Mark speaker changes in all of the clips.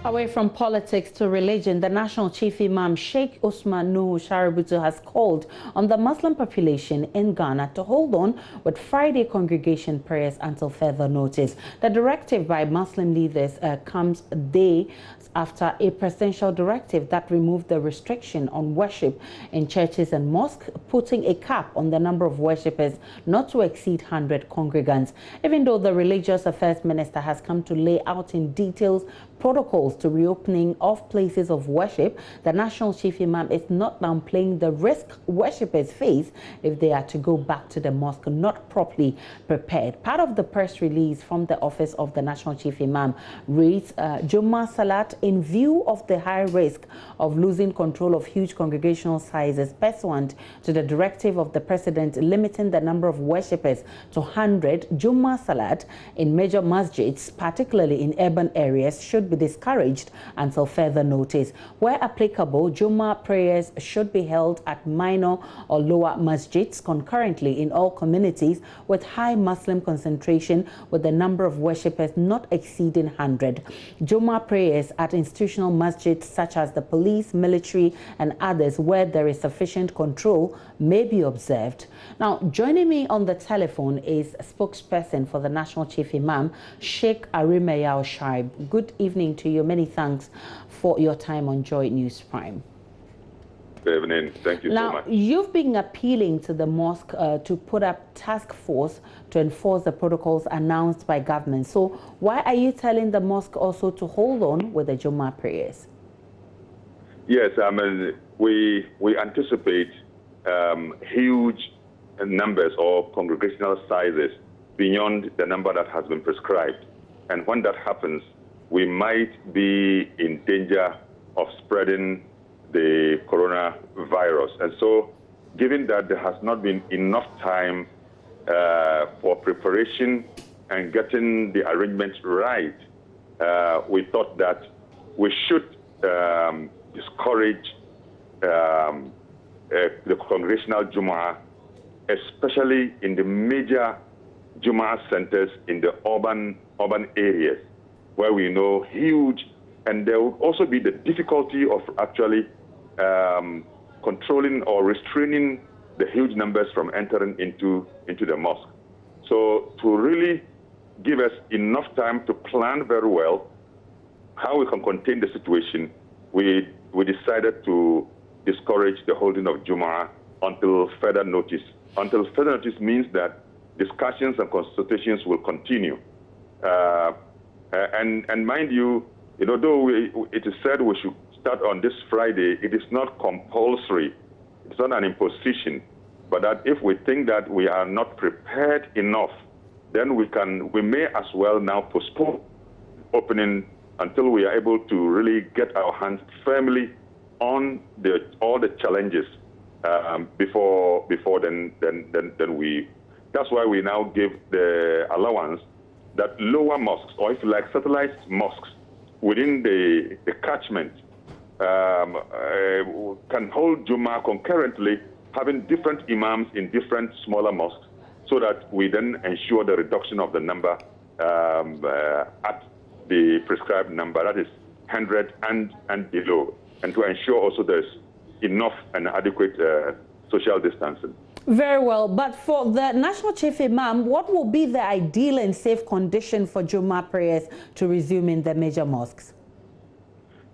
Speaker 1: Away from politics to religion, the National Chief Imam Sheikh Usman Nuhu Shaributu has called on the Muslim population in Ghana to hold on with Friday congregation prayers until further notice. The directive by Muslim leaders comes a day after a presidential directive that removed the restriction on worship in churches and mosques, putting a cap on the number of worshippers not to exceed 100 congregants. Even though the Religious Affairs Minister has come to lay out in details protocols to reopening of places of worship, the National Chief Imam is not downplaying the risk worshippers face if they are to go back to the mosque not properly prepared. Part of the press release from the office of the National Chief Imam reads, Jummah Salat, in view of the high risk of losing control of huge congregational sizes pursuant to the directive of the President limiting the number of worshippers to 100, Jummah Salat in major masjids, particularly in urban areas, should be discouraged until further notice. Where applicable, Jummah prayers should be held at minor or lower masjids concurrently in all communities with high Muslim concentration, with the number of worshippers not exceeding 100. Jummah prayers at institutional masjids such as the police, military and others where there is sufficient control may be observed. Now, joining me on the telephone is a spokesperson for the National Chief Imam, Sheikh Arimayao Shaib. Good evening to you. Many thanks for your time on Joy News Prime.
Speaker 2: Good evening. Thank you so much.
Speaker 1: Now, you've been appealing to the mosque to put up task force to enforce the protocols announced by government. So why are you telling the mosque also to hold on with the Jummah prayers?
Speaker 2: Yes, I mean, we anticipate huge numbers or congregational sizes beyond the number that has been prescribed. And when that happens, we might be in danger of spreading the coronavirus. And so, given that there has not been enough time for preparation and getting the arrangements right, we thought that we should discourage the congregational Jummah, especially in the major Jummah centers in the urban areas, where we know huge, and there will also be the difficulty of actually controlling or restraining the huge numbers from entering into the mosque. So to really give us enough time to plan very well how we can contain the situation, we decided to discourage the holding of Jummah until further notice. Until further notice means that discussions and consultations will continue. And mind you, though it is said we should start on this Friday, it is not compulsory. It's not an imposition. But that if we think that we are not prepared enough, then we may as well now postpone opening until we are able to really get our hands firmly on all the challenges before then we. That's why we now give the allowance that lower mosques, or if you like, satellite mosques within the catchment can hold Jummah concurrently, having different imams in different smaller mosques, so that we then ensure the reduction of the number at the prescribed number, that is 100 and below, and to ensure also there's enough and adequate social distancing.
Speaker 1: Very well, but for the National Chief Imam, what will be the ideal and safe condition for Jummah prayers to resume in the major mosques?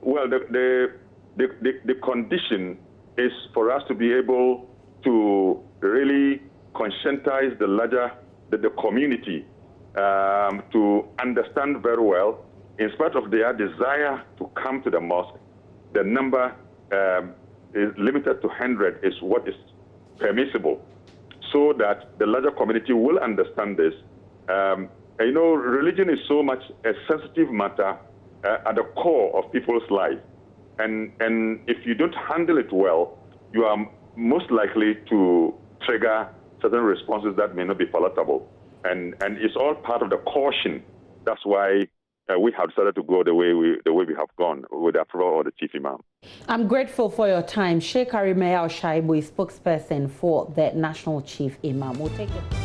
Speaker 2: Well, the condition is for us to be able to really conscientize the community to understand very well, in spite of their desire to come to the mosque, the number is limited to 100 is what is permissible, so that the larger community will understand this. Religion is so much a sensitive matter at the core of people's life. And if you don't handle it well, you are most likely to trigger certain responses that may not be palatable. And it's all part of the caution. That's why we have decided to go the way we have gone, with the approval of the Chief Imam.
Speaker 1: I'm grateful for your time. Sheikh Arimayao Shaib, spokesperson for the National Chief Imam. We'll take it.